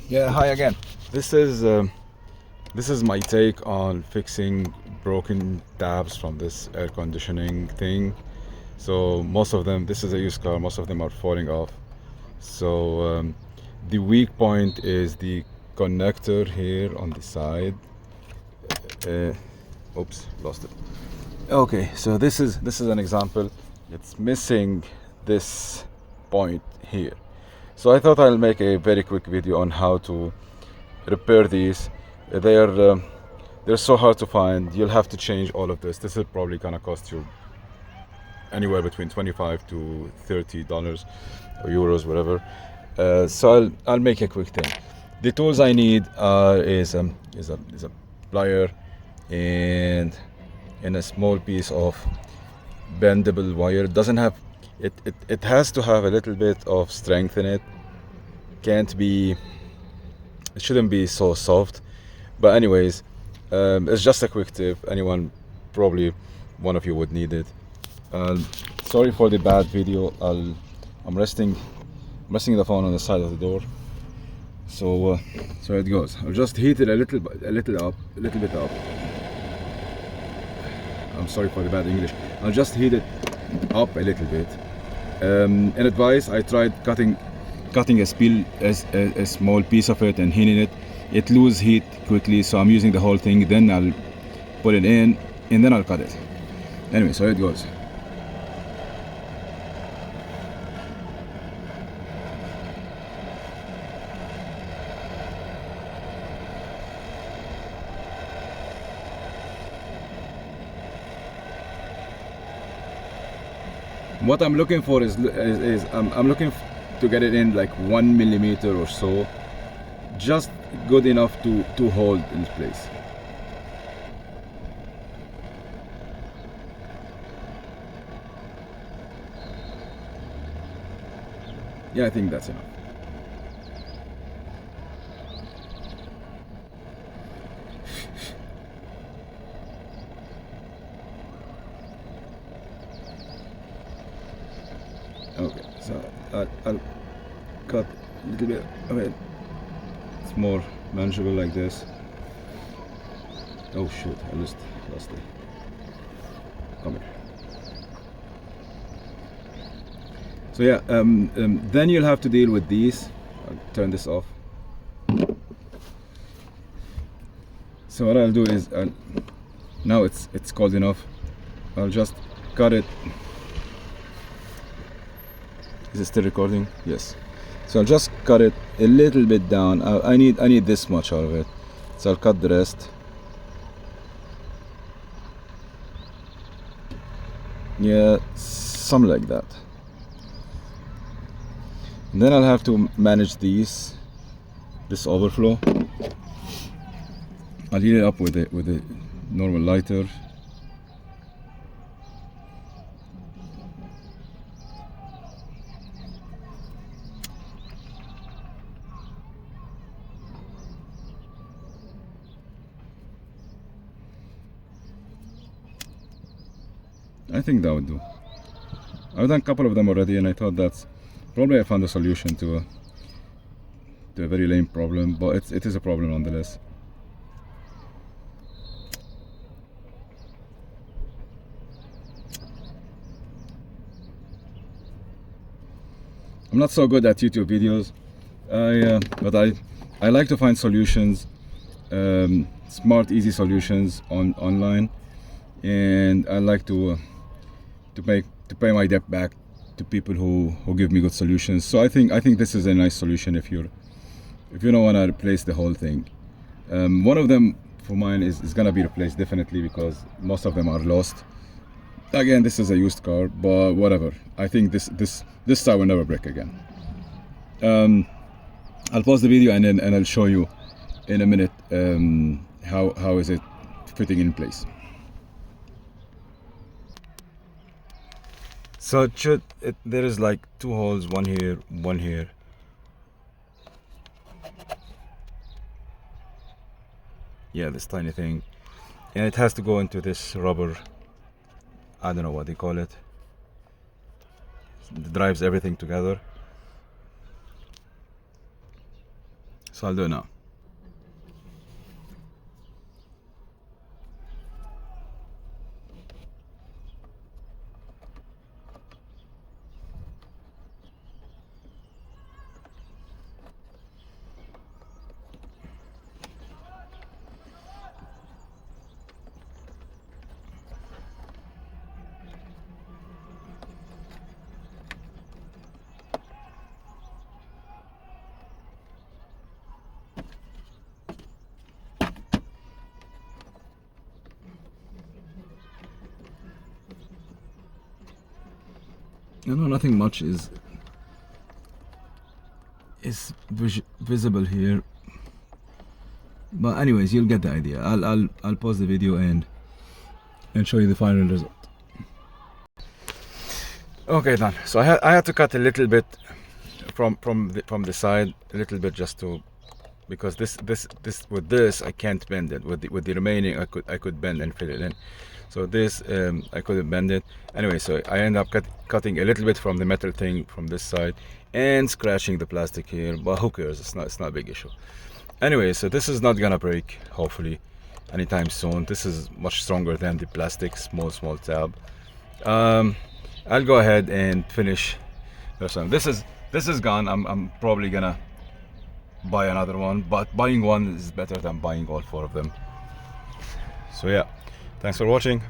Yeah, hi again. This is my take on fixing broken tabs from this air conditioning thing. So most of them, this is a used car, most of them are falling off. So the weak point is the connector here on the side. Uh, Oops, lost it. Okay, so this is an example. It's missing this point here. So I thought I'll make a very quick video on how to repair these. They're so hard to find. You'll have to change all of this. This is probably gonna cost you anywhere between 25 to $30 or euros, whatever. So I'll make a quick thing. The tools I need is a plier and a small piece of bendable wire. It doesn't have it has to have a little bit of strength in it. It shouldn't be so soft. But anyways, it's just a quick tip. Probably one of you would need it. Sorry for the bad video. I'm resting the phone on the side of the door. So it goes. I'll just heat it a little bit up. I'm sorry for the bad English. I'll just heat it up a little bit. In advice, I tried cutting a small piece of it and heating it. It loses heat quickly, so I'm using the whole thing. Then I'll put it in, and then I'll cut it. Anyway, so it goes. What I'm looking for is I'm looking to get it in like 1 millimeter or so, just good enough to hold in place. Yeah, I think that's enough. Okay, so I'll cut a little bit of it. It's more manageable like this. Oh shoot, I lost it. Come here. So yeah, then you'll have to deal with these. I'll turn this off. So what I'll do is, now it's cold enough. I'll just cut it. Is it still recording? Yes. So I'll just cut it a little bit down. I need this much out of it. So I'll cut the rest. Yeah, something like that. And then I'll have to manage this overflow. I'll heat it up with a normal lighter. I think that would do. I've done a couple of them already, and I thought that's probably I found a solution to a very lame problem, but it is a problem nonetheless. I'm not so good at YouTube videos, but I like to find solutions, smart, easy solutions online, and I like to pay my debt back to people who give me good solutions. So I think this is a nice solution if you don't want to replace the whole thing. One of them for mine is gonna be replaced definitely, because most of them are lost. Again, this is a used car, but whatever. I think this tire will never break again. I'll pause the video and I'll show you in a minute how is it fitting in place. So there is like two holes, one here, one here. Yeah, this tiny thing, and it has to go into this rubber, I don't know what they call it. It drives everything together. So I'll do it now. You know, nothing much is visible here, but anyways, you'll get the idea. I'll pause the video and show you the final result. Okay, done. So I had to cut a little bit from the side, a little bit, just to, because this with this I can't bend it. With the remaining I could bend and fill it in. So this I couldn't bend it. Anyway, so I end up cutting a little bit from the metal thing from this side and scratching the plastic here, but who cares? It's not a big issue. Anyway, so this is not gonna break, hopefully, anytime soon. This is much stronger than the plastic small tab. I'll go ahead and finish this one. This is gone. I'm probably gonna buy another one, but buying one is better than buying all 4 of them. So yeah, thanks for watching.